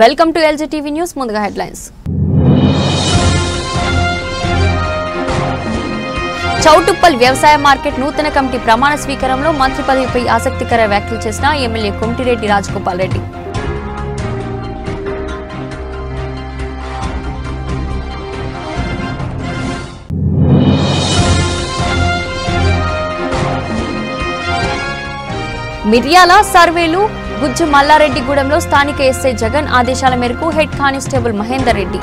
Welcome to LG TV news. ముందుగా headlines. Choutuppal వ్యవసాయ market నూతన కమిటీ ప్రమాణ స్వీకారంలో మంత్రి పదవిపై ఆసక్తికర వ్యాఖ్యలు చేసిన ఎమ్మెల్యే కొమటిరెడ్డి రాజగోపాల్ రెడ్డి. మిర్యాల సర్వేలు గుజ్జు మల్లారెడ్డిగూడెంలో స్థానిక ఎస్ఐ జగన్ ఆదేశాల మేరకు head constable Mahender Reddy.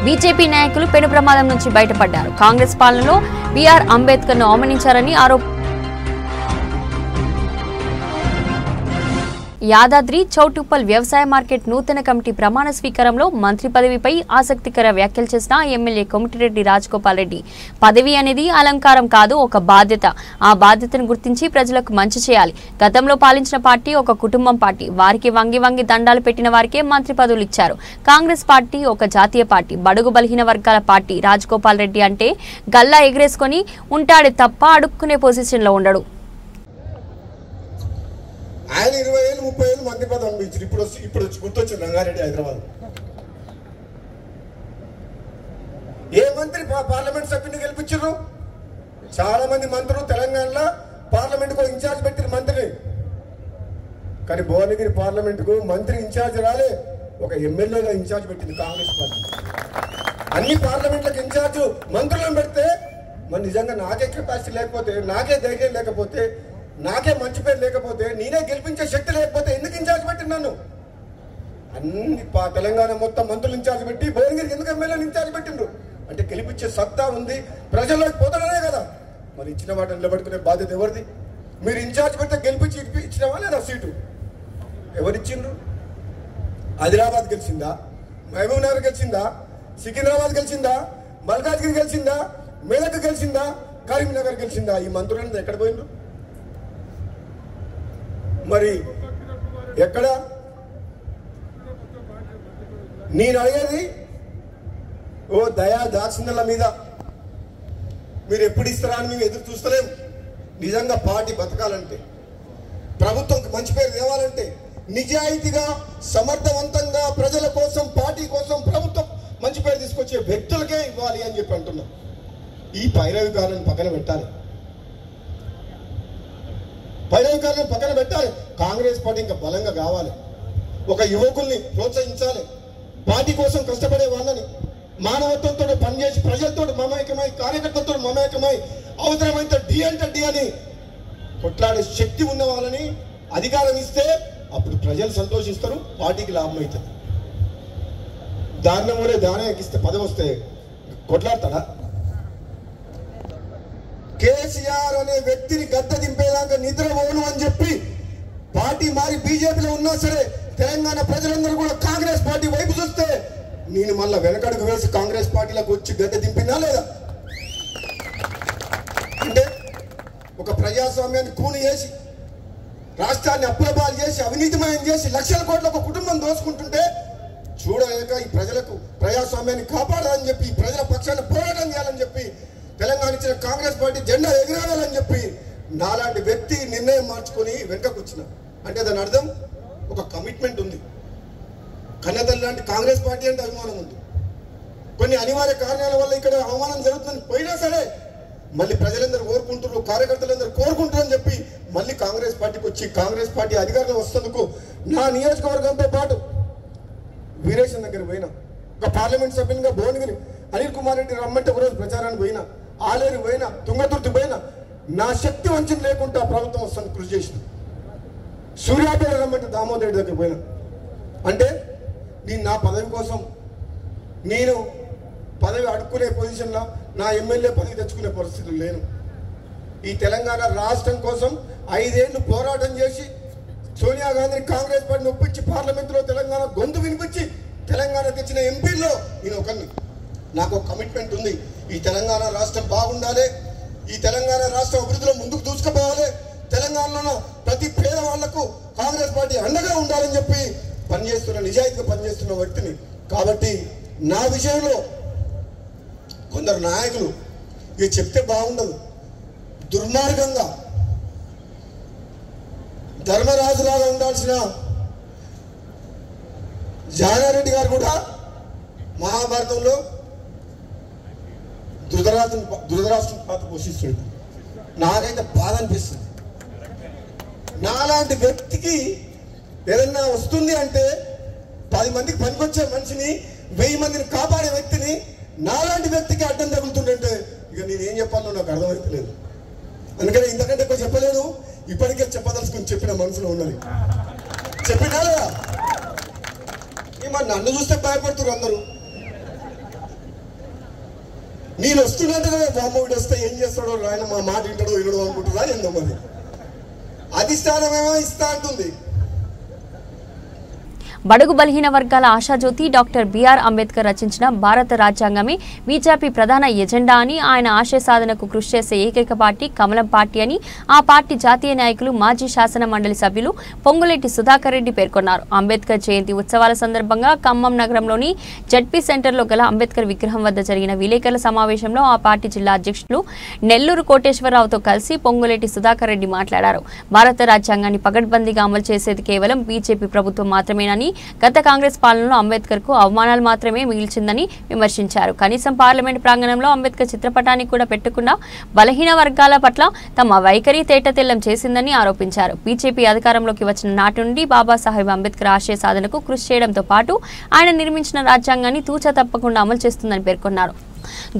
BJP నాయకులు పెను ప్రమాదం నుంచి బయటపడ్డారు. కాంగ్రెస్ పాలనలో బీఆర్ అంబేద్కర్ ను అవమానించారని ఆరోపణ. యాదాద్రి చౌటుప్పల్ వ్యవసాయ మార్కెట్ నూతన కమిటీ ప్రమాణ స్వీకారంలో మంత్రి పదవిపై ఆసక్తికర వ్యాఖ్యలు చేసిన ఎమ్మెల్యే కొమటిరెడ్డి రాజగోపాల్ రెడ్డి. పదవి అనేది అలంకారం కాదు, ఒక బాధ్యత. ఆ బాధ్యతను గుర్తించి ప్రజలకు మంచి చేయాలి. గతంలో పాలించిన పార్టీ ఒక కుటుంబం పార్టీ. వారికి వంగి వంగి దండాలు పెట్టిన వారికే మంత్రి పదవులు ఇచ్చారు. కాంగ్రెస్ పార్టీ ఒక జాతీయ పార్టీ, బడుగు బలహీన వర్గాల పార్టీ. రాజగోపాల్ రెడ్డి అంటే గల్లా ఎగరేసుకొని ఉంటాడే తప్ప అడుక్కునే పొజిషన్లో ఉండడు. ఆయన 20 ఏళ్ళు 30 ఏళ్ళు మంత్రి పదవి అనిపించారు. ఇప్పుడు గుర్తొచ్చింది రంగారెడ్డి హైదరాబాద్. ఏ మంత్రి పార్లమెంట్ సభ్యుని గెలిపించారు? చాలా మంది మంత్రులు తెలంగాణలో పార్లమెంట్ కు ఇన్ఛార్జ్ పెట్టిన మంత్రిని. కానీ భువనగిరి పార్లమెంట్ కు మంత్రి ఇన్ఛార్జ్ రాలే, ఒక ఎమ్మెల్యేగా ఇన్ఛార్జ్ పెట్టింది కాంగ్రెస్ పార్టీ. అన్ని పార్లమెంట్లకు ఇన్ఛార్జ్ మంత్రులను పెడితే మరి నిజంగా నాకే కెపాసిటీ లేకపోతే, నాకే ధైర్యం లేకపోతే, నాకే మంచి పేరు లేకపోతే, నేనే గెలిపించే శక్తి లేకపోతే ఎందుకు ఇన్ఛార్జ్ పెట్టినాను? అన్ని తెలంగాణ మొత్తం మంత్రులు ఇన్ఛార్జ్ పెట్టి భువనగిరికి ఎందుకు ఎమ్మెల్యేలు ఇన్ఛార్జ్ పెట్టిండ్రు? అంటే గెలిపించే సత్తా ఉంది, ప్రజల్లోకి పోతాడనే కదా. మరి ఇచ్చిన వాటిని నిలబెట్టుకునే బాధ్యత ఎవరిది? మీరు ఇన్ఛార్జ్ పెడితే గెలిపించి ఇచ్చినావా లేదా? సీటు ఎవరిచ్చిండ్రు? ఆదిలాబాద్ గెలిచిందా? మహబూబ్ నగర్ గెలిచిందా? సికింద్రాబాద్ గెలిచిందా? మల్కాజ్గిరి గెలిచిందా? మేదక్ గెలిచిందా? కరీంనగర్ గెలిచిందా? ఈ మంత్రులను ఎక్కడ పోయిండ్రు? మరి ఎక్కడ? నేను అడిగేది ఓ దయా దాక్షిణ్యాల మీద మీరు ఎప్పుడు ఇస్తారా అని మేము ఎదురు చూస్తలేము. నిజంగా పార్టీ బతకాలంటే, ప్రభుత్వంకి మంచి పేరు తేవాలంటే, నిజాయితీగా సమర్థవంతంగా ప్రజల కోసం, పార్టీ కోసం, ప్రభుత్వం మంచి పేరు తీసుకొచ్చే వ్యక్తులకే ఇవ్వాలి అని చెప్పి అంటున్నాం. ఈ పైరవికారులను పక్కన పెట్టాలి. పైరవికారులను పక్కన పెట్టాలి. కాంగ్రెస్ పార్టీ ఇంకా బలంగా కావాలి. ఒక యువకుల్ని ప్రోత్సహించాలి. పార్టీ కోసం కష్టపడే వాళ్ళని మానవత్వంతో పనిచేసి ప్రజలతో మమేకమై, కార్యకర్తలతో మమేకమై, అవసరమైతే డి అంటే డి అని కొట్లాడే శక్తి ఉన్న వాళ్ళని అధికారం ఇస్తే అప్పుడు ప్రజలు సంతోషిస్తారు, పార్టీకి లాభం అవుతుంది. దారుణం కూడా దానం ఎక్కిస్తే పదవి వస్తే కొట్లాడతాడా? కేసీఆర్ అనే వ్యక్తిని గద్ద దింపేదాకా నిద్రపోను అని చెప్పి పార్టీ మారి బీజేపీలో ఉన్నా సరే తెలంగాణ ప్రజలందరూ కూడా కాంగ్రెస్ పార్టీ వైపు చూస్తే నేను మళ్ళా వెనకడుగు వేసి కాంగ్రెస్ పార్టీలకు వచ్చి గద్ద దింపినా లేదా? అంటే ఒక ప్రజాస్వామ్యాన్ని కూని చేసి, రాష్ట్రాన్ని అప్పులపాలు చేసి, అవినీతిమయం చేసి, లక్షల కోట్ల ఒక కుటుంబం దోసుకుంటుంటే చూడలేక ఈ ప్రజలకు ప్రజాస్వామ్యాన్ని కాపాడాలని చెప్పి, ఈ ప్రజల పక్షాన్ని పోరాటం చేయాలని చెప్పి, తెలంగాణ ఇచ్చిన కాంగ్రెస్ పార్టీ జెండా ఎగిరాలని చెప్పి నాలాంటి వ్యక్తి నిర్ణయం మార్చుకొని వెనకకు వచ్చిన అంటే దాని అర్థం ఒక కమిట్మెంట్ ఉంది. కన్నతల్లి లాంటి కాంగ్రెస్ పార్టీ అంటే అభిమానం ఉంది. కొన్ని అనివార్య కారణాల వల్ల ఇక్కడ అవమానం జరుగుతుందని పోయినా సరే మళ్ళీ ప్రజలందరూ కోరుకుంటారు, కార్యకర్తలందరూ కోరుకుంటారని చెప్పి మళ్ళీ కాంగ్రెస్ పార్టీకి వచ్చి కాంగ్రెస్ పార్టీ అధికారంలో వస్తేందుకు నా నియోజకవర్గంతో పాటు వీరేశం దగ్గర పోయినా, ఒక పార్లమెంట్ సభ్యునిగా భువనగిరి అనిల్ కుమార్ రెడ్డి రమ్మంటే ఒకరోజు ప్రచారానికి పోయినా, ఆలేరు పోయినా, తుంగతుర్తి పోయినా, నా శక్తి వంచన లేకుండా ప్రభుత్వం వస్తుంది కృషి చేసిన. సూర్యాపేట రమ్మంటే దామోదర్ రెడ్డి దగ్గర పోయినా. అంటే నేను నా పదవి కోసం, నేను పదవి అడుక్కునే పొజిషన్లో, నా ఎమ్మెల్యే పదవి తెచ్చుకునే పరిస్థితులు లేను. ఈ తెలంగాణ రాష్ట్రం కోసం 5 ఏళ్ళు పోరాటం చేసి సోనియా గాంధీని కాంగ్రెస్ పార్టీని ఒప్పించి పార్లమెంట్లో తెలంగాణ గొంతు వినిపించి తెలంగాణ తెచ్చిన ఎంపీల్లో నేను ఒకరిని. నాకు ఒక కమిట్మెంట్ ఉంది. ఈ తెలంగాణ రాష్ట్రం బాగుండాలి, ఈ తెలంగాణ రాష్ట్రం అభివృద్ధిలో ముందుకు దూసుకుపోవాలి, తెలంగాణలో ప్రతి పేదవాళ్లకు కాంగ్రెస్ పార్టీ అండగా ఉండాలని చెప్పి పనిచేస్తున్న, నిజాయితీగా పనిచేస్తున్న వ్యక్తిని. కాబట్టి నా విషయంలో కొందరు నాయకులు ఇది చెప్తే బాగుండదు, దుర్మార్గంగా ధర్మరాజులాగా ఉండాల్సిన జానారెడ్డి గారు కూడా మహాభారతంలో ధృతరాష్ట్రం పాత్ర పోషిస్తుంది. నాకైతే బాధ అనిపిస్తుంది. నాలాంటి వ్యక్తికి ఏదన్నా వస్తుంది అంటే 10 మందికి పనికొచ్చే మనిషిని 1000 మందిని కాపాడే వ్యక్తిని నాలాంటి వ్యక్తికి అడ్డం తగులుతుందంటే ఇక నేనేం చెప్పాలో నాకు అర్థమవుతలేదు. అందుకని ఇంతకంటే ఎక్కువ చెప్పలేదు. ఇప్పటికే చెప్పదలుచుకుని చెప్పిన మనసులో ఉన్నది చెప్పినా లేదా? నన్ను చూస్తే భయపడుతున్నారు అందరూ. నేను వస్తున్నట్టు బామ్మ వీడు వస్తే ఏం చేస్తాడో ఆయన మా మాట వింటాడో వినడో అనుకుంటున్నా. ఏందో మరి అధిష్టానమేమో ఇస్తా అంటుంది. బడుగు బలహీన వర్గాల ఆశాజ్యోతి డాక్టర్ బిఆర్ అంబేద్కర్ రచించిన భారత రాజ్యాంగమే బీజేపీ ప్రధాన ఎజెండా అని, ఆయన ఆశయ సాధనకు కృషి చేసే ఏకైక పార్టీ కమలం పార్టీ అని ఆ పార్టీ జాతీయ నాయకులు మాజీ శాసన మండలి సభ్యులు పొంగులేటి సుధాకర్ రెడ్డి పేర్కొన్నారు. అంబేద్కర్ జయంతి ఉత్సవాల సందర్భంగా ఖమ్మం నగరంలోని జడ్పీ సెంటర్లో గల అంబేద్కర్ విగ్రహం వద్ద జరిగిన విలేకరుల సమావేశంలో ఆ పార్టీ జిల్లా అధ్యక్షులు నెల్లూరు కోటేశ్వరరావుతో కలిసి పొంగులేటి సుధాకర్ రెడ్డి మాట్లాడారు. భారత రాజ్యాంగాన్ని పగడ్బందీగా అమలు చేసేది కేవలం బీజేపీ ప్రభుత్వం మాత్రమేనని, గత కాంగ్రెస్ పాలనలో అంబేద్కర్ కు అవమానాలు మాత్రమే మిగిల్చిందని విమర్శించారు. కనీసం పార్లమెంట్ ప్రాంగణంలో అంబేద్కర్ చిత్రపటాన్ని కూడా పెట్టకుండా బలహీన వర్గాల పట్ల తమ వైఖరి తేటతెల్లం చేసిందని ఆరోపించారు. బీజేపీ అధికారంలోకి వచ్చిన నాటి నుండి బాబాసాహెబ్ అంబేద్కర్ ఆశయ సాధనకు కృషి చేయడంతో పాటు ఆయన నిర్మించిన రాజ్యాంగాన్ని తూచా తప్పకుండా అమలు చేస్తుందని పేర్కొన్నారు.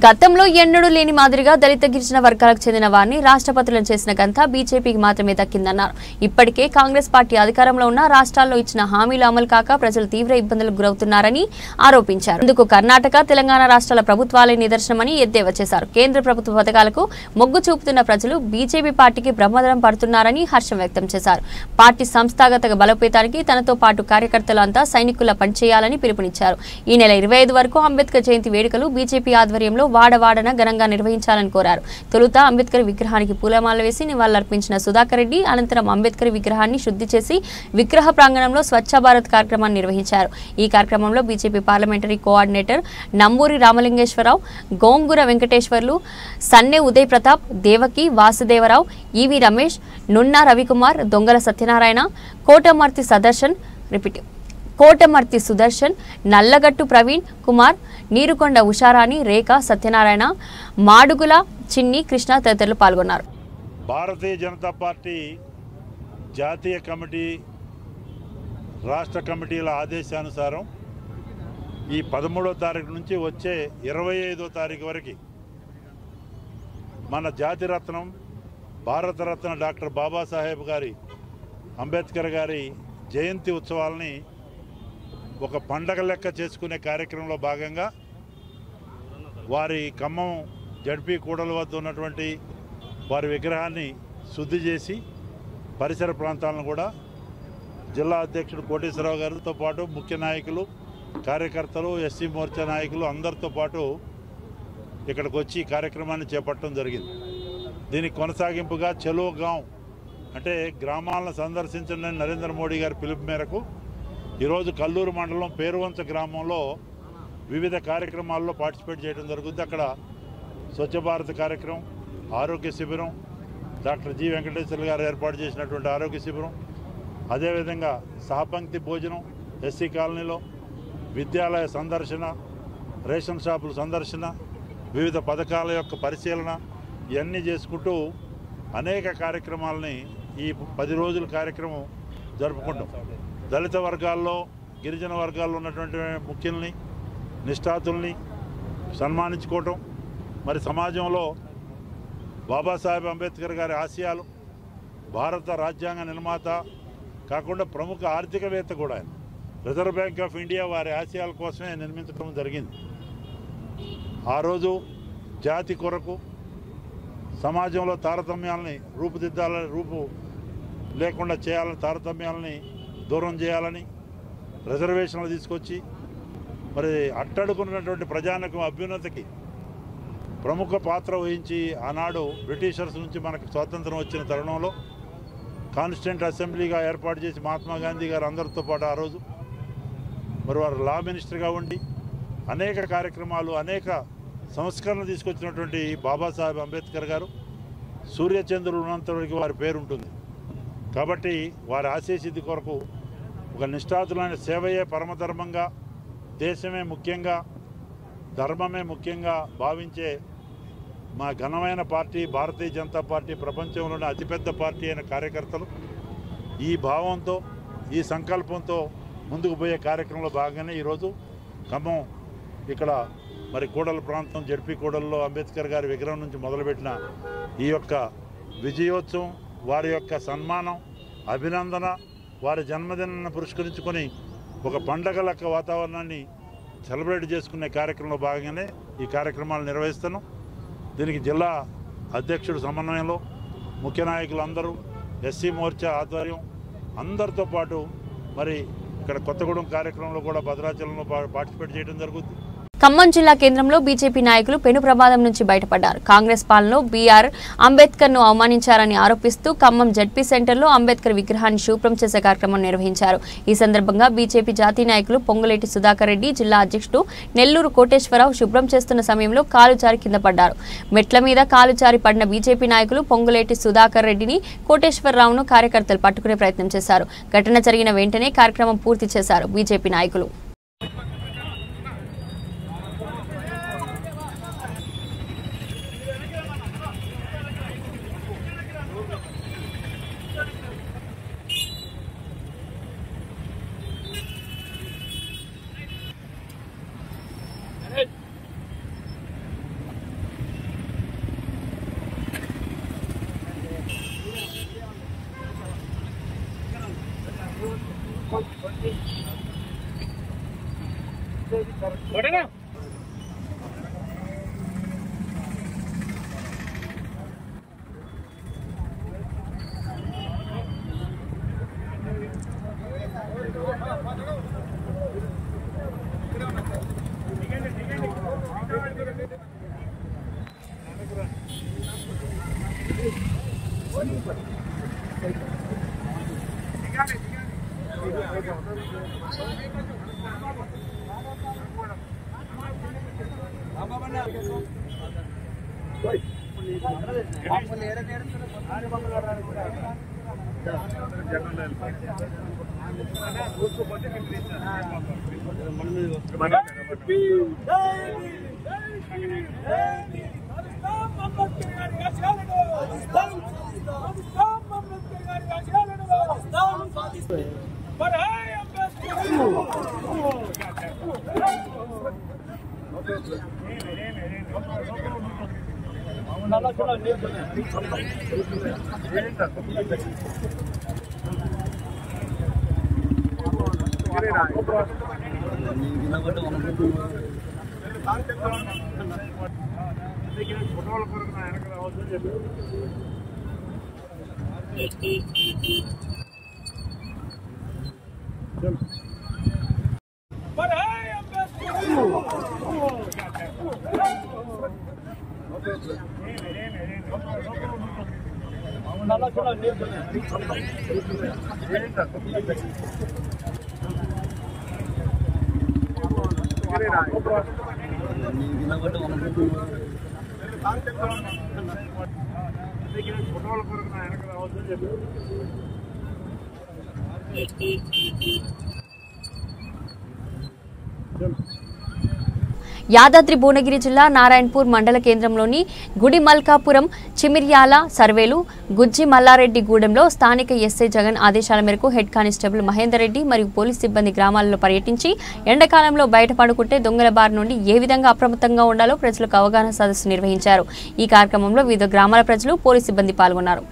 గతంలో ఎన్నడూ లేని మాదిరిగా దళిత గిరిజన వర్గాలకు చెందిన వారిని రాష్ట్రపతులను చేసిన ఘనత బీజేపీకి మాత్రమే దక్కిందన్నారు. ఇప్పటికే కాంగ్రెస్ పార్టీ అధికారంలో ఉన్న రాష్ట్రాల్లో ఇచ్చిన హామీలు అమలు కాక ప్రజలు తీవ్ర ఇబ్బందులకు గురవుతున్నారని ఆరోపించారు. ఇందుకు కర్ణాటక, తెలంగాణ రాష్ట్రాల ప్రభుత్వాలే నిదర్శనమని ఎద్దేవా చేశారు. కేంద్ర ప్రభుత్వ పథకాలకు మొగ్గు చూపుతున్న ప్రజలు బీజేపీ పార్టీకి బ్రహ్మదరం పడుతున్నారని హర్షం వ్యక్తం చేశారు. పార్టీ సంస్థాగత బలోపేతానికి తనతో పాటు కార్యకర్తలు అంతా సైనికుల్లా పనిచేయాలని పిలుపునిచ్చారు. ఈ నెల 25 వరకు అంబేద్కర్ జయంతి వేడుకలు బీజేపీ ఆధ్వర్యంలో వాడవాడన ఘనంగా నిర్వహించాలని కోరారు. తొలుత అంబేద్కర్ విగ్రహానికి పూలమాల వేసి నివాళులర్పించిన సుధాకర్ రెడ్డి అనంతరం అంబేద్కర్ విగ్రహాన్ని శుద్ధి చేసి విగ్రహ ప్రాంగణంలో స్వచ్ఛ భారత్ కార్యక్రమాన్ని నిర్వహించారు. ఈ కార్యక్రమంలో BJP parliamentary coordinator Namburi Ramalingeswararao, Gongura Venkateswarlu, Sanne Uday Pratap, Devaki Vasudevarao, E V Ramesh, Nunna Ravikumar, Dongala Satyanarayana, Kotamarthi Sudarshan, Nallagattu Praveen Kumar, Neerukonda Usharani, రేఖ సత్యనారాయణ, మాడుగుల చిన్ని కృష్ణ తదితరులు పాల్గొన్నారు. భారతీయ జనతా పార్టీ జాతీయ కమిటీ, రాష్ట్ర కమిటీల ఆదేశానుసారం ఈ 13వ తారీఖు నుంచి వచ్చే 25వ తారీఖు వరకు మన జాతిరత్నం భారతరత్న డాక్టర్ బాబాసాహెబ్ గారి అంబేద్కర్ గారి జయంతి ఉత్సవాలని ఒక పండగ లెక్క చేసుకునే కార్యక్రమంలో భాగంగా వారి ఖమ్మం జడ్పీ కూడల వద్ద ఉన్నటువంటి వారి విగ్రహాన్ని శుద్ధి చేసి పరిసర ప్రాంతాలను కూడా జిల్లా అధ్యక్షుడు కోటేశ్వరరావు గారితో పాటు ముఖ్య నాయకులు, కార్యకర్తలు, ఎస్సీ మోర్చా నాయకులు అందరితో పాటు ఇక్కడికి వచ్చి ఈ కార్యక్రమాన్ని చేపట్టడం జరిగింది. దీనికి కొనసాగింపుగా చలో గాం అంటే గ్రామాలను సందర్శించండి నరేంద్ర మోడీ గారి పిలుపు మేరకు ఈరోజు కల్లూరు మండలం పేరువంచ గ్రామంలో వివిధ కార్యక్రమాల్లో పార్టిసిపేట్ చేయడం జరుగుతుంది. అక్కడ స్వచ్ఛ భారత్ కార్యక్రమం, ఆరోగ్య శిబిరం, డాక్టర్ జి వెంకటేశ్వర గారు ఏర్పాటు చేసినటువంటి ఆరోగ్య శిబిరం, అదేవిధంగా సహపంక్తి భోజనం, ఎస్సీ కాలనీలో విద్యాలయ సందర్శన, రేషన్ షాపుల సందర్శన, వివిధ పథకాల యొక్క పరిశీలన ఇవన్నీ చేసుకుంటూ అనేక కార్యక్రమాలని ఈ 10 రోజుల కార్యక్రమం జరుపుకుంటాం. దళిత వర్గాల్లో, గిరిజన వర్గాల్లో ఉన్నటువంటి ముఖ్యుల్ని, నిష్ఠాతుల్ని సన్మానించుకోవటం, మరి సమాజంలో బాబాసాహెబ్ అంబేద్కర్ గారి ఆశయాలు, భారత రాజ్యాంగ నిర్మాత కాకుండా ప్రముఖ ఆర్థికవేత్త కూడా ఆయన, రిజర్వ్ బ్యాంక్ ఆఫ్ ఇండియా వారి ఆశయాల కోసమే నిర్మించడం జరిగింది. ఆ రోజు జాతి కొరకు సమాజంలో తారతమ్యాలని రూపు లేకుండా చేయాలని, తారతమ్యాలని దూరం చేయాలని రిజర్వేషన్లు తీసుకొచ్చి మరి అట్టడుకున్నటువంటి ప్రజానికం అభ్యున్నతికి ప్రముఖ పాత్ర వహించి ఆనాడు బ్రిటిషర్స్ నుంచి మనకు స్వాతంత్రం వచ్చిన తరుణంలో కాన్స్టిట్యూంట్ అసెంబ్లీగా ఏర్పాటు చేసి మహాత్మా గాంధీ గారు అందరితో పాటు ఆ రోజు మరి వారు లా మినిస్టర్గా ఉండి అనేక కార్యక్రమాలు అనేక సంస్కరణలు తీసుకొచ్చినటువంటి బాబాసాహెబ్ అంబేద్కర్ గారు సూర్యచంద్రుడు ఉన్నంతవరకు వారి పేరు ఉంటుంది. కాబట్టి వారి ఆశయసిద్ధి కొరకు ఒక నిష్ఠాతులైన సేవయే పరమధర్మంగా, దేశమే ముఖ్యంగా, ధర్మమే ముఖ్యంగా భావించే మా ఘనమైన పార్టీ భారతీయ జనతా పార్టీ, ప్రపంచంలోనే అతిపెద్ద పార్టీ అయిన కార్యకర్తలు ఈ భావంతో, ఈ సంకల్పంతో ముందుకు పోయే కార్యక్రమంలో భాగంగానే ఈరోజు ఖమ్మం ఇక్కడ మరి కూడల ప్రాంతం జడ్పీ కూడల్లో అంబేద్కర్ గారి విగ్రహం నుంచి మొదలుపెట్టిన ఈ యొక్క విజయోత్సవం, వారి యొక్క సన్మానం, అభినందన, వారి జన్మదినాన్ని పురస్కరించుకొని ఒక పండగ లెక్క వాతావరణాన్ని సెలబ్రేట్ చేసుకునే కార్యక్రమంలో భాగంగానే ఈ కార్యక్రమాలు నిర్వహిస్తున్నాం. దీనికి జిల్లా అధ్యక్షుడు సమన్వయంలో ముఖ్య నాయకులందరూ, ఎస్సీ మోర్చా ఆధ్వర్యం అందరితో పాటు మరి ఇక్కడ కొత్తగూడెం కార్యక్రమంలో కూడా భద్రాచలంలో పార్టిసిపేట్ చేయడం జరుగుతుంది. ఖమ్మం జిల్లా కేంద్రంలో బీజేపీ నాయకులు పెను ప్రమాదం నుంచి బయటపడ్డారు. కాంగ్రెస్ పాలనలో బీఆర్ అంబేద్కర్ ను అవమానించారని ఆరోపిస్తూ ఖమ్మం జడ్పీ సెంటర్లో అంబేద్కర్ విగ్రహాన్ని శుభ్రం చేసే కార్యక్రమం నిర్వహించారు. ఈ సందర్భంగా బీజేపీ జాతీయ నాయకులు పొంగులేటి సుధాకర్ రెడ్డి, జిల్లా అధ్యక్షుడు నెల్లూరు కోటేశ్వరరావు శుభ్రం చేస్తున్న సమయంలో కాలు జారి కింద పడ్డారు. మెట్ల మీద కాలు జారి పడిన బీజేపీ నాయకులు పొంగులేటి సుధాకర్ రెడ్డిని, కోటేశ్వరరావును కార్యకర్తలు పట్టుకునే ప్రయత్నం చేశారు. ఘటన జరిగిన వెంటనే కార్యక్రమం పూర్తి చేశారు బీజేపీ నాయకులు. యాదాద్రి భువనగిరి జిల్లా నారాయణపూర్ మండల కేంద్రంలోని గుడిమల్కాపురం, చిమిర్యాల, సర్వేలు, గుజ్జి మల్లారెడ్డి గూడెంలో స్థానిక ఎస్ఐ జగన్ ఆదేశాల మేరకు హెడ్ కానిస్టేబుల్ మహేందర్ రెడ్డి మరియు పోలీస్ సిబ్బంది గ్రామాలలో పర్యటించి ఎండాకాలంలో బయట పడుకుంటే దొంగల బారి నుండి ఏ విధంగా అప్రమత్తంగా ఉండాలో ప్రజలకు అవగాహన సదస్సు నిర్వహించారు. ఈ కార్యక్రమంలో వివిధ గ్రామాల ప్రజలు, పోలీస్ సిబ్బంది పాల్గొన్నారు.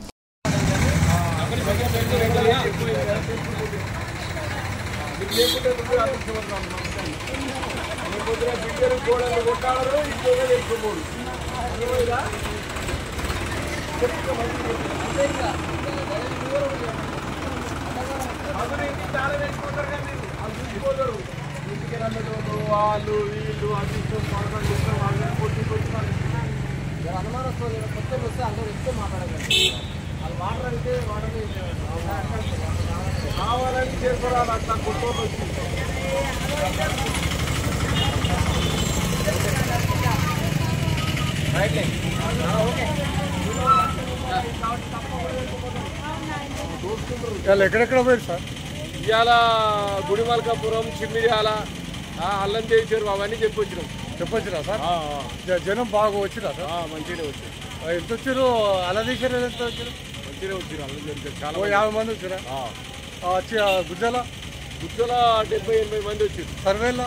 వాళ్ళు వీళ్ళు అనుమానస్తులు కొత్తలు వస్తే అందరూ ఎక్కువ మాట్లాడగలరు. వాళ్ళు మాట్లాడితే వాళ్ళని కావాలని చేస్తున్నారు అట్లా కుటుంబం వచ్చింది. ఎక్కడెక్కడ పోయారు సార్? ఇవాళ గుడిమల్కాపురం, చిమ్మిడియాల, అల్లందేవి చెరువు అవన్నీ చెప్పొచ్చిరా సార్? జనం బాగా వచ్చిరా సార్? మంచిగానే వచ్చారు. ఎంత వచ్చారు? అలదీశారు ఎంత వచ్చారు? మంచిగానే వచ్చారు. అల్లందేవి చాలా 50 మంది వచ్చారా? గుజ్జల 70-80 మంది వచ్చారు. సర్వేలో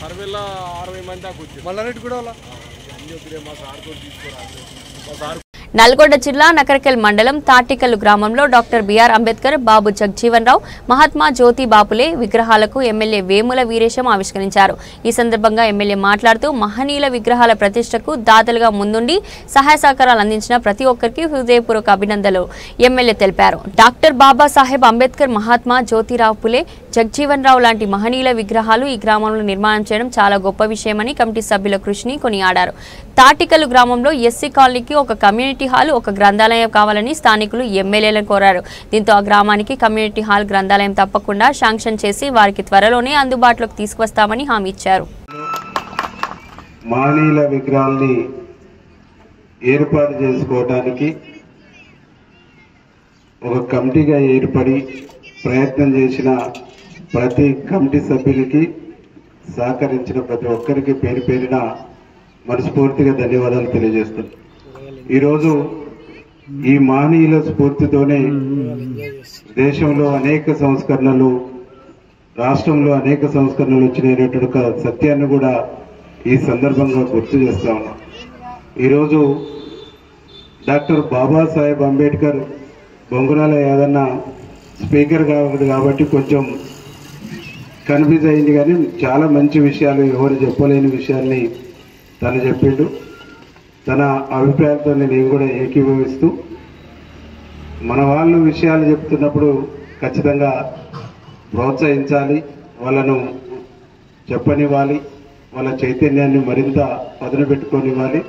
60 మంది దాకా వచ్చారు. మల్లారెడ్డి కూడా అన్ని వద్దులే, మా సార్తో తీసుకోరా. నల్గొండ జిల్లా నకరకెల్ మండలం తాటికల్లు గ్రామంలో డాక్టర్ బిఆర్ అంబేద్కర్, బాబు జగజీవన్ రావు, మహాత్మా జ్యోతి బాపులే విగ్రహాలకు ఎమ్మెల్యే వేముల వీరేశం ఆవిష్కరించారు. ఈ సందర్భంగా ఎమ్మెల్యే మాట్లాడుతూ మహనీయుల విగ్రహాల ప్రతిష్టకు దాతలుగా ముందుండి సహాయ సహకారాలు అందించిన ప్రతి ఒక్కరికి హృదయపూర్వక అభినందనలు ఎమ్మెల్యే తెలిపారు. డాక్టర్ బాబాసాహెబ్ అంబేద్కర్, మహాత్మా జ్యోతిరావు పులే, జగజీవన్ రావు లాంటి మహనీయుల విగ్రహాలు ఈ గ్రామంలో నిర్మాణం చేయడం చాలా గొప్ప విషయమని కమిటీ సభ్యుల కృషిని కొనియాడారు. తాటికల్లు గ్రామంలో ఎస్సీ కాలనీకి ఒక కమ్యూనిటీ హాల్, ఒక గ్రంథాలయం కావాలని స్థానికులు ఎమ్మెల్యేలను కోరారు. దీంతో ఆ గ్రామానికి కమ్యూనిటీ హాల్, గ్రంథాలయం తప్పకుండా శాంక్షన్ చేసి వారికి త్వరలోనే అందుబాటులోకి తీసుకువస్తామని హామీ ఇచ్చారు. మహనీయుల విగ్రహాల్ని ఏర్పాటు చేసుకోవడానికి ఒక కమిటీగా ఏర్పడి ప్రయత్నం చేసిన ప్రతి కమిటీ సభ్యులకి, సహకరించిన ప్రతి ఒక్కరికి పేరు పేరిన మనస్ఫూర్తిగా ధన్యవాదాలు తెలియజేస్తున్నాను. ఈరోజు ఈ మహనీయుల స్ఫూర్తితోనే దేశంలో అనేక సంస్కరణలు, రాష్ట్రంలో అనేక సంస్కరణలు వచ్చినటువంటి ఒక సత్యాన్ని కూడా ఈ సందర్భంగా గుర్తు చేస్తా ఉన్నాం. ఈరోజు డాక్టర్ బాబాసాహెబ్ అంబేద్కర్ బొంగురాల యాదన్న స్పీకర్ కాబట్టి కొంచెం కన్ఫ్యూజ్ అయింది, కానీ చాలా మంచి విషయాలు, ఎవరు చెప్పలేని విషయాల్ని తను చెప్పిండు. తన అభిప్రాయాలతో నేను కూడా ఏకీభవిస్తూ, మన వాళ్ళు విషయాలు చెప్తున్నప్పుడు ఖచ్చితంగా ప్రోత్సహించాలి, వాళ్ళను చెప్పనివ్వాలి, వాళ్ళ చైతన్యాన్ని మరింత పదును పెట్టుకొనివ్వాలి.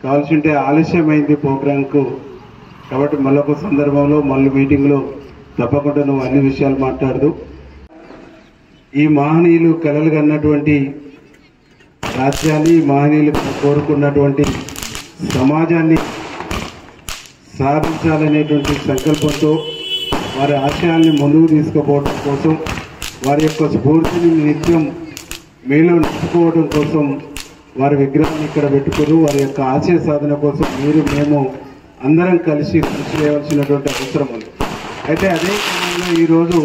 కావాల్సి ఉంటే ఆలస్యమైంది ప్రోగ్రాంకు, కాబట్టి మళ్ళొక సందర్భంలో మళ్ళీ మీటింగ్లో తప్పకుండా నువ్వు అన్ని విషయాలు మాట్లాడదు. ఈ మహనీయులు కలలు కన్నటువంటి రాజ్యాన్ని, మహనీయులు కోరుకున్నటువంటి సమాజాన్ని సాధించాలనేటువంటి సంకల్పంతో వారి ఆశయాల్ని ముందుకు తీసుకుపోవడం కోసం, వారి యొక్క స్ఫూర్తిని నిత్యం మీలో నిలుపుకోవడం కోసం వారి విగ్రహాన్ని ఇక్కడ పెట్టుకుని వారి యొక్క ఆశయ సాధన కోసం మేము అందరం కలిసి కృషి చేయవలసినటువంటి అవసరం ఉంది. అయితే అదే క్రమంలో ఈరోజు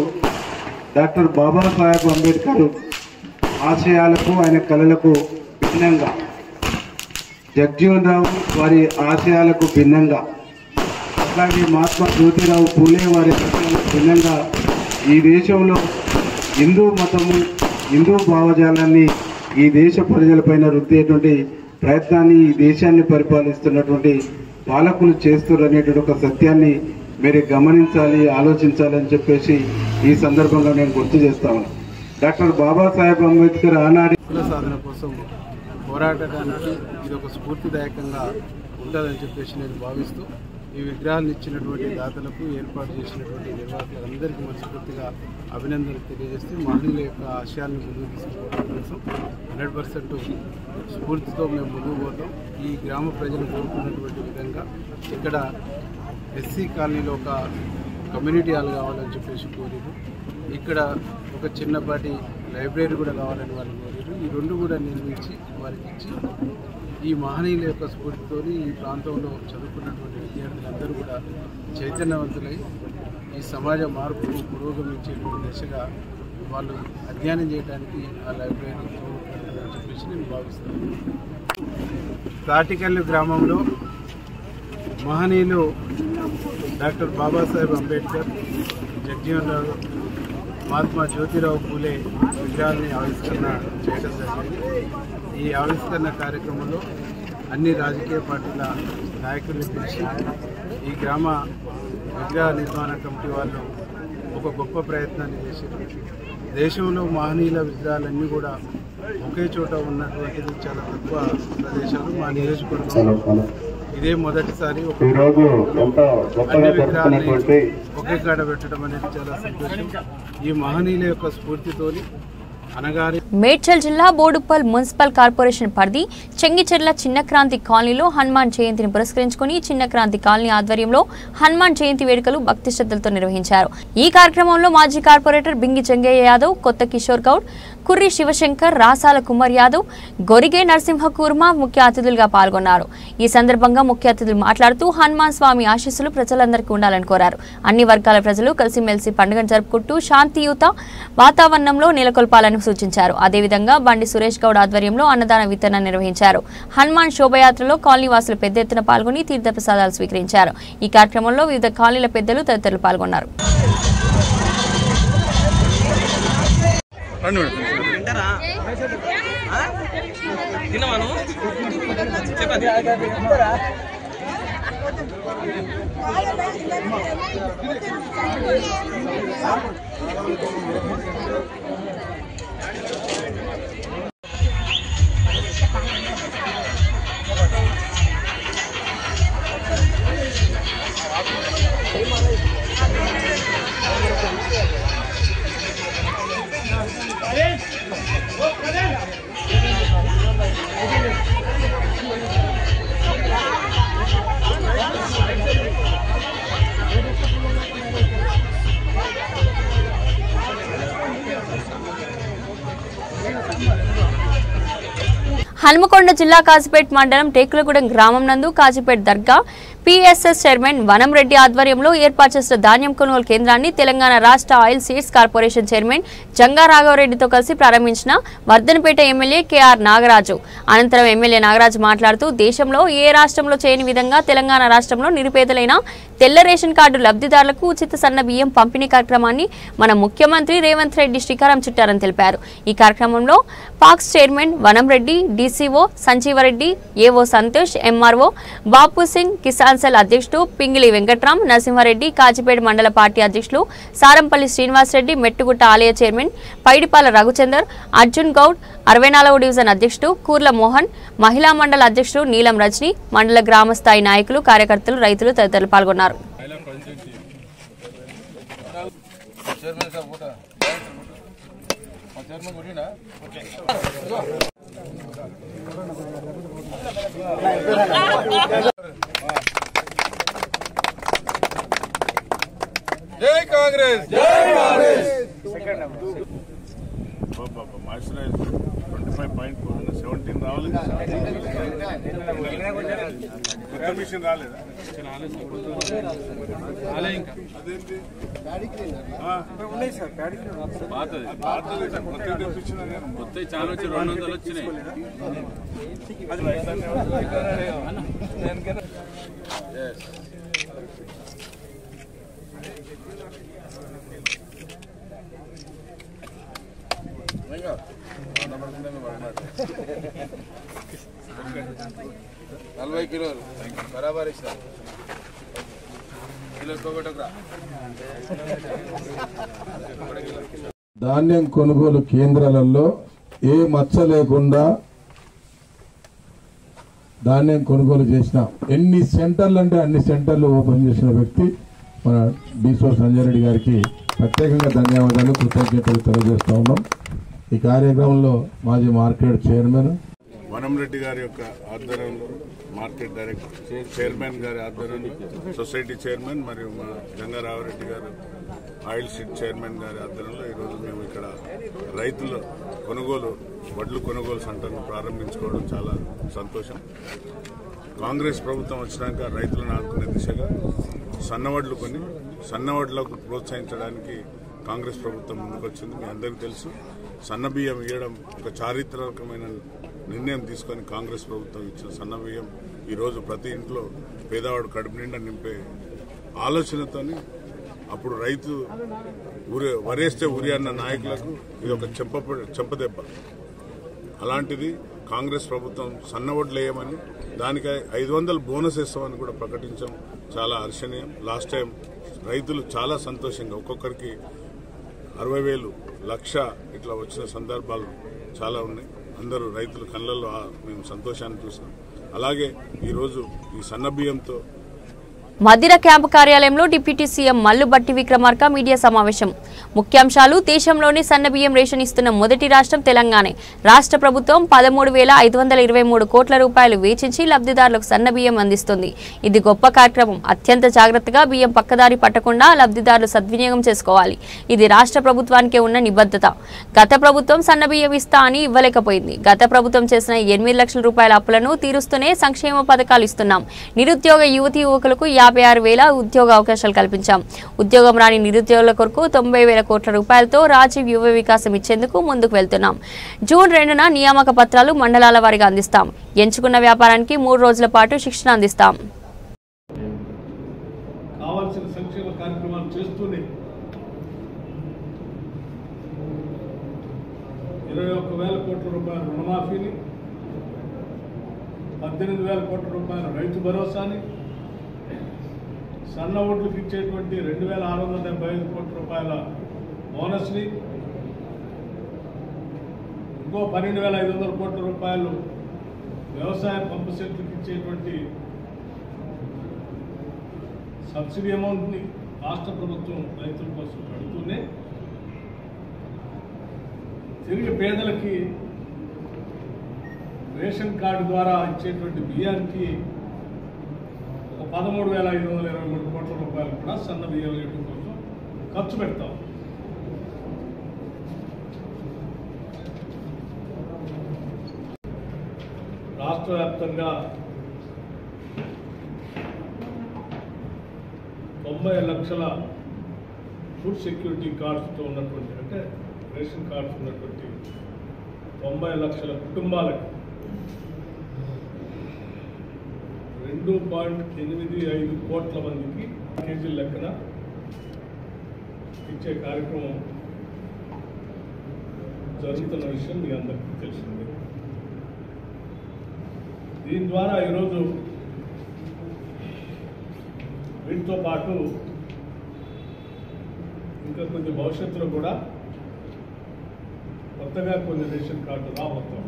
డాక్టర్ బాబాసాహెబ్ అంబేద్కర్ ఆశయాలకు, ఆయన కళలకు భిన్నంగా, జగజీవన్ రావు వారి ఆశయాలకు భిన్నంగా, అట్లాగే మహాత్మా జ్యోతిరావు పూలే వారి ఆశయాలకు భిన్నంగా ఈ దేశంలో హిందూ మతము, హిందూ భావజాలాన్ని ఈ దేశ ప్రజలపైన రుద్దేటువంటి ప్రయత్నాన్ని ఈ దేశాన్ని పరిపాలిస్తున్నటువంటి పాలకులు చేస్తున్నటువంటి ఒక సత్యాన్ని మీరు గమనించాలి, ఆలోచించాలని చెప్పేసి ఈ సందర్భంగా నేను గుర్తు చేస్తా ఉన్నాను. డాక్టర్ బాబాసాహెబ్ అంబేద్కర్ ఆనాటి కుల సాధన కోసం పోరాడటానికి ఇది ఒక స్ఫూర్తిదాయకంగా ఉంటుందని చెప్పేసి నేను భావిస్తూ, ఈ విగ్రహాలను ఇచ్చినటువంటి దాతలకు, ఏర్పాటు చేసినటువంటి నిర్వాహకులందరికీ మనస్ఫూర్తిగా అభినందనలు తెలియజేస్తూ, మహనీయుల యొక్క ఆశయాలను ముందుకు తీసుకోవడం కోసం 100% స్ఫూర్తితో మేము ముందుకు పోతాం. ఈ గ్రామ ప్రజలు కోరుకున్నటువంటి విధంగా ఇక్కడ ఎస్సీ కాలనీలో ఒక కమ్యూనిటీ హాల్ కావాలని చెప్పేసి కోరారు. ఇక్కడ ఒక చిన్నపాటి లైబ్రరీ కూడా కావాలని వాళ్ళు కోరారు. ఈ రెండు కూడా నిర్మించి వారికి ఇచ్చి, ఈ మహనీయుల యొక్క స్ఫూర్తితో ఈ ప్రాంతంలో చదువుకున్నటువంటి విద్యార్థులందరూ కూడా చైతన్యవంతులై ఈ సమాజ మార్పుకు పురోగమించేటువంటి దిశగా వాళ్ళు అధ్యయనం చేయడానికి ఆ లైబ్రరీ తోడ్పడుతుందని చెప్పేసి నేను భావిస్తాను. తాటికల్లు గ్రామంలో మహనీయులు డాక్టర్ బాబాసాహెబ్ అంబేద్కర్, జగజీవన్ రావు, మహాత్మా జ్యోతిరావు పూలే విగ్రహాన్ని ఆవిష్కరణ చేయడం జరిగింది. ఈ ఆవిష్కరణ కార్యక్రమంలో అన్ని రాజకీయ పార్టీల నాయకులను పిలిచి ఈ గ్రామ విగ్రహ నిర్మాణ కమిటీ వాళ్ళు ఒక గొప్ప ప్రయత్నాన్ని చేశారు. దేశంలో మహనీయుల విగ్రహాలన్నీ కూడా ఒకే చోట ఉన్నటువంటిది చాలా తక్కువ ప్రదేశాలు. మా నియోజకవర్గంలో ఇదే మొదటిసారి ఈరోజు ఎంతో అన్ని గొప్పగా విగ్రహాలని జరుపుకున్నటువంటి ఒకే కాడ పెట్టడం అనేది చాలా సంతోషం. ఈ మహనీయుల యొక్క స్ఫూర్తితోని అనగారి మేడ్చల్ జిల్లా బోడుప్పల్ మున్సిపల్ కార్పొరేషన్ పరిధి చెంగిచెర్ల చిన్నక్రాంతి కాలనీలో హనుమాన్ జయంతిని పురస్కరించుకుని చిన్నక్రాంతి కాలనీ ఆధ్వర్యంలో హనుమాన్ జయంతి వేడుకలు భక్తి శ్రద్ధలతో నిర్వహించారు. ఈ కార్యక్రమంలో మాజీ కార్పొరేటర్ బింగి చెంగయ్య యాదవ్, కొత్త కిషోర్ గౌడ్, కుర్రి శివశంకర్, రాసాల కుమార్ యాదవ్, గొరిగే నరసింహ కుర్మ ముఖ్య అతిథులుగా పాల్గొన్నారు. ఈ సందర్భంగా ముఖ్య అతిథులు మాట్లాడుతూ హనుమాన్ స్వామి ఆశీస్సులు ప్రజలందరికీ ఉండాలని కోరారు. అన్ని వర్గాల ప్రజలు కలిసిమెలిసి పండుగను జరుపుకుంటూ శాంతియుత వాతావరణంలో నెలకొల్పాలని సూచించారు. అదేవిధంగా బండి సురేష్ గౌడ్ ఆధ్వర్యంలో అన్నదాన వితరణ నిర్వహించారు. హనుమాన్ శోభయాత్రలో కాలనీ వాసులు పెద్ద ఎత్తున పాల్గొని తీర్థప్రసాదాలు స్వీకరించారు. ఈ కార్యక్రమంలో వివిధ కాలనీల పెద్దలు తదితరులు పాల్గొన్నారు. హనుమకొండ జిల్లా కాజీపేట్ మండలం టేకులగూడెం గ్రామం నందు కాజీపేట్ దర్గా పిఎస్ఎస్ చైర్మన్ వనం రెడ్డి ఆధ్వర్యంలో ఏర్పాటు చేసిన ధాన్యం కొనుగోలు కేంద్రాన్ని తెలంగాణ రాష్ట్ర oil seeds corporation chairman Janga రాఘవరెడ్డితో కలిసి ప్రారంభించిన వర్ధనపేట ఎమ్మెల్యే కెఆర్ నాగరాజు. అనంతరం ఎమ్మెల్యే నాగరాజు మాట్లాడుతూ దేశంలో ఏ రాష్ట్రంలో చేయని విధంగా తెలంగాణ రాష్ట్రంలో నిరుపేదలైన తెల్ల రేషన్ కార్డు లబ్ధిదారులకు ఉచిత సన్న బియ్యం పంపిణీ కార్యక్రమాన్ని మన ముఖ్యమంత్రి రేవంత్ రెడ్డి శ్రీకారం చుట్టారని తెలిపారు. ఈ కార్యక్రమంలో PACS chairman Vanam Reddy, DCO Sanjeevareddy, AO Santosh, MRO Bapu Singh, Kisan cell అధ్యక్షుడు పింగిలి వెంకట్రామ్, నరసింహారెడ్డి, కాజీపేట మండల పార్టీ అధ్యక్షులు సారంపల్లి శ్రీనివాసరెడ్డి, మెట్టుగుట్ట ఆలయ చైర్మన్ పైడిపాల రఘుచందర్, అర్జున్ గౌడ్, 64వ డివిజన్ అధ్యక్షుడు కూర్ల మోహన్, మహిళా మండల అధ్యక్షుడు నీలం రజని, మండల గ్రామ స్థాయి నాయకులు, కార్యకర్తలు, రైతులు తదితరులు పాల్గొన్నారు. జై కాంగ్రెస్, జై కాంగ్రెస్. మాయిశ్చరైజ్ 25.17 రావాలి. కొత్త మిషన్ రాలేదా? ఇంకా కొత్త చాలా వచ్చి 200 వచ్చినాయి. నలభై కిలోలు బరాబర్ ఇస్తా. ధాన్యం కొనుగోలు కేంద్రాలలో ఏ మచ్చ లేకుండా ధాన్యం కొనుగోలు చేసిన ఎన్ని సెంటర్లు అంటే అన్ని సెంటర్లు ఓపెన్ చేసిన వ్యక్తి మన డిసో సంజయ్ రెడ్డి గారికి ప్రత్యేకంగా ధన్యవాదాలు, కృతజ్ఞతలు తెలియజేస్తా ఉన్నాం. ఈ కార్యక్రమంలో మాజీ మార్కెట్ చైర్మన్ వనం రెడ్డి గారి యొక్క ఆధ్వర్యంలో, మార్కెట్ డైరెక్టర్ చైర్మన్ గారి ఆధ్వర్యంలో, సొసైటీ చైర్మన్ మరియు మా జంగారావరెడ్డి గారు ఆయిల్ సీడ్ చైర్మన్ గారి ఆధ్వర్యంలో ఈరోజు మేము ఇక్కడ రైతుల కొనుగోలు వడ్లు కొనుగోలు సెంటర్ను ప్రారంభించుకోవడం చాలా సంతోషం. కాంగ్రెస్ ప్రభుత్వం వచ్చినాక రైతులను ఆదుకునే దిశగా సన్నవడ్లు కొని సన్నవడ్లకు ప్రోత్సహించడానికి కాంగ్రెస్ ప్రభుత్వం ముందుకొచ్చింది. మీ అందరికీ తెలుసు, సన్నబియ్యం ఇవ్వడం ఒక చారిత్రాత్మకమైన నిర్ణయం తీసుకొని కాంగ్రెస్ ప్రభుత్వం ఇచ్చిన సన్నబియ్యం ఈరోజు ప్రతి ఇంట్లో పేదవాడు కడుపు నిండా నింపే ఆలోచనతోని అప్పుడు రైతు వరేస్తే ఉరి అన్న నాయకులకు ఇది ఒక చెంపదెబ్బ. అలాంటిది కాంగ్రెస్ ప్రభుత్వం సన్నవడ్లు వేయమని దానికి 500 బోనస్ ఇస్తామని కూడా ప్రకటించాం. చాలా హర్షణీయం. లాస్ట్ టైం రైతులు చాలా సంతోషంగా ఒక్కొక్కరికి 60,000, 1,00,000 ఇట్లా వచ్చిన సందర్భాలు చాలా ఉన్నాయి. అందరూ రైతుల కళ్ళల్లో మేము సంతోషాన్ని చూసినాం. అలాగే ఈరోజు ఈ సన్నబియ్యంతో మదిర క్యాంపు కార్యాలయంలో డిప్యూటీ సీఎం మల్లు బట్టి విక్రమార్క మీడియా సమావేశం. ముఖ్యాంశాలు: దేశంలోని సన్నబియ్యం రేషన్ ఇస్తున్న మొదటి రాష్ట్రం తెలంగాణ. రాష్ట్ర ప్రభుత్వం 13,523 కోట్ల రూపాయలు వేచించి లబ్ధిదారులకు సన్నబియ్యం అందిస్తుంది. ఇది గొప్ప కార్యక్రమం. అత్యంత జాగ్రత్తగా బియ్యం పక్కదారి పట్టకుండా లబ్ధిదారులు సద్వినియోగం చేసుకోవాలి. ఇది రాష్ట్ర ప్రభుత్వానికే ఉన్న నిబద్ధత. గత ప్రభుత్వం సన్నబియ్యం ఇస్తా అని ఇవ్వలేకపోయింది. గత ప్రభుత్వం చేసిన 8 లక్షల రూపాయల అప్పులను తీరుస్తూనే సంక్షేమ పథకాలు ఇస్తున్నాం. నిరుద్యోగ యువతీ యువకులకు 56,000 ఉద్యోగ అవకాశాలు కల్పించాం. ఉద్యోగం రాని నిరుద్యోగుల కొరకు 90,000 కోట్ల రూపాయలతో రాజీవ్ యువ వికాసం ఇచ్చేందుకు ముందుకు వెళ్తున్నాం. జూన్ 2న నియామక పత్రాలు మండలాల వారీగా అందిస్తాం. ఎంచుకున్న వ్యాపారానికి 3 రోజుల పాటు శిక్షణ అందిస్తాం. కావాల్సిన సంక్షేమ కార్యక్రమాలు చేస్తూనే 21,000 కోట్ల రూపాయల రుణమాఫీని, 18,000 కోట్ల రూపాయల రైతు భరోసాని, సన్న ఓట్లకు ఇచ్చేటువంటి 2,675 కోట్ల రూపాయల బోనస్ని, ఇంకో 12,500 కోట్ల రూపాయలు వ్యవసాయ పంపు సెట్లకు ఇచ్చేటువంటి సబ్సిడీ అమౌంట్ని రాష్ట్ర ప్రభుత్వం రైతుల కోసం కడుతూనే తిరిగి పేదలకి రేషన్ కార్డు ద్వారా ఇచ్చేటువంటి బియ్యానికి 13,523 కోట్ల రూపాయలు కూడా సన్న బియ్యం వేయడం కోసం ఖర్చు పెడతాం. రాష్ట్ర వ్యాప్తంగా 90 లక్షల ఫుడ్ సెక్యూరిటీ కార్డ్స్తో ఉన్నటువంటి, అంటే రేషన్ కార్డ్స్ ఉన్నటువంటి 90 లక్షల కుటుంబాలకి 2.85 కోట్ల మందికి కేజీల లెక్కన ఇచ్చే కార్యక్రమం జరుగుతున్న విషయం మీ అందరికీ తెలిసిందే. దీని ద్వారా ఈరోజు వీటితో పాటు ఇంకా కొన్ని భవిష్యత్తులో కూడా కొత్తగా కొన్ని రేషన్ కార్డు రాబోతాం.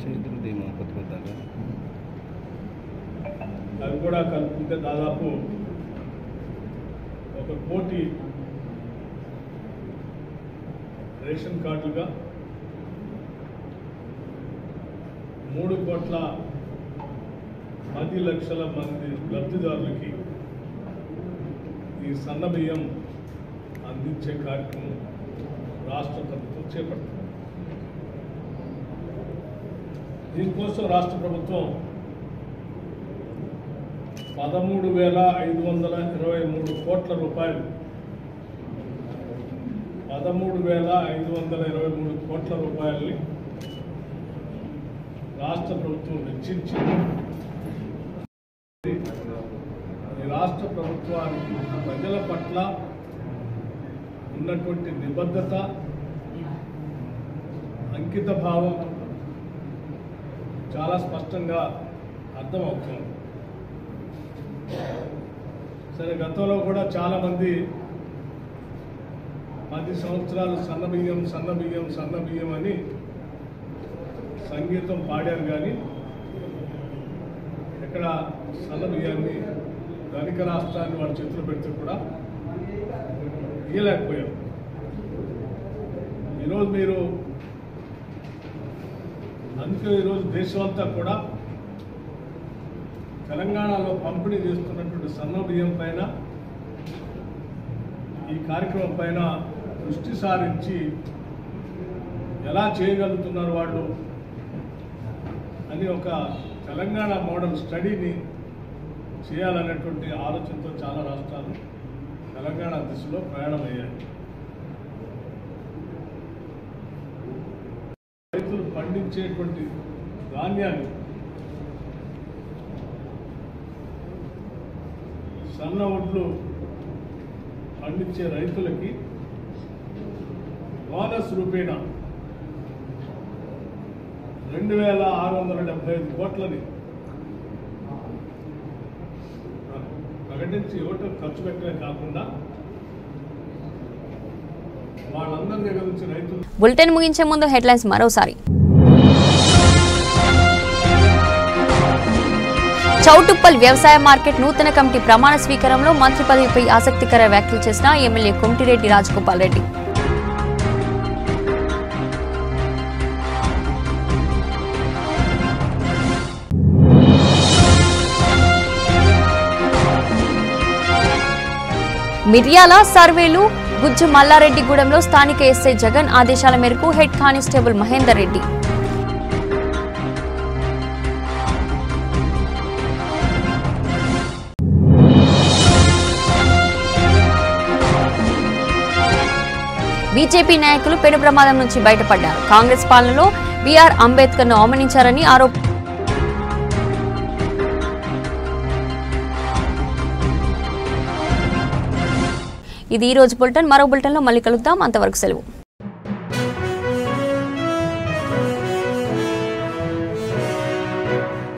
అవి కూడా కలుపుకుంటే దాదాపు 1 కోటి రేషన్ కార్డులుగా 3,10 లక్షల మంది లబ్ధిదారులకి ఈ సన్న బియ్యం అందించే కార్యక్రమం రాష్ట్ర ప్రభుత్వం చేపడుతుంది. దీనికోసం రాష్ట్ర ప్రభుత్వం 13,523 కోట్ల రూపాయలు 13,523 కోట్ల రూపాయలని రాష్ట్ర ప్రభుత్వం వెచ్చించి ఈ రాష్ట్ర ప్రభుత్వానికి ప్రజల పట్ల ఉన్నటువంటి నిబద్ధత, అంకిత భావం చాలా స్పష్టంగా అర్థమవుతుంది. సరే, గతంలో కూడా చాలామంది 10 సంవత్సరాలు సన్నబియ్యం సన్నబియ్యం సన్నబియ్యం అని సంగీతం పాడారు, కానీ ఎక్కడ సన్నబియ్యాన్ని ధనిక రాష్ట్రాన్ని వాళ్ళ చేతులు పెడితే కూడా ఇయ్యలేకపోయారు. ఈరోజు మీరు అందుకే ఈరోజు దేశమంతా కూడా తెలంగాణలో పంపిణీ చేస్తున్నటువంటి సన్న బియ్యం పైన, ఈ కార్యక్రమం పైన దృష్టి సారించి ఎలా చేయగలుగుతున్నారు వాళ్ళు అని ఒక తెలంగాణ మోడల్ స్టడీని చేయాలనేటువంటి ఆలోచనతో చాలా రాష్ట్రాలు తెలంగాణ దిశలో ప్రయాణమయ్యాయి. రైతులు పండించేటువంటి ధాన్యాన్ని సన్న వడ్లు పండించే రైతులకి బోనస్ రూపేణా 2,675 కోట్లని ప్రకటించి ఇవ్వటం ఖర్చు పెట్టడమే కాకుండా వాళ్ళందరి దగ్గర నుంచి రైతులు. బులెటిన్ ముగించే ముందు హెడ్లైన్స్ మరోసారి. చౌటుప్పల్ వ్యవసాయ మార్కెట్ నూతన కమిటీ ప్రమాణ స్వీకారంలో మంత్రి పదవిపై ఆసక్తికర వ్యాఖ్యలు చేసిన ఎమ్మెల్యే కోమటిరెడ్డి రాజగోపాల్ రెడ్డి. మిర్యాల సర్వేలు గుజ్జు మల్లారెడ్డిగూడెంలో స్థానిక ఎస్ఐ జగన్ ఆదేశాల మేరకు head constable Mahender Reddy. BJP నాయకులు పెను ప్రమాదం నుంచి బయటపడ్డారు. కాంగ్రెస్ పాలనలో బీఆర్ అంబేద్కర్ ను అవమానించారని ఆరోపణ. ఇది ఈ రోజు బులెటిన్. మరో బులెటిన్లో మళ్ళీ కలుద్దాం. అంతవరకు సెలవు.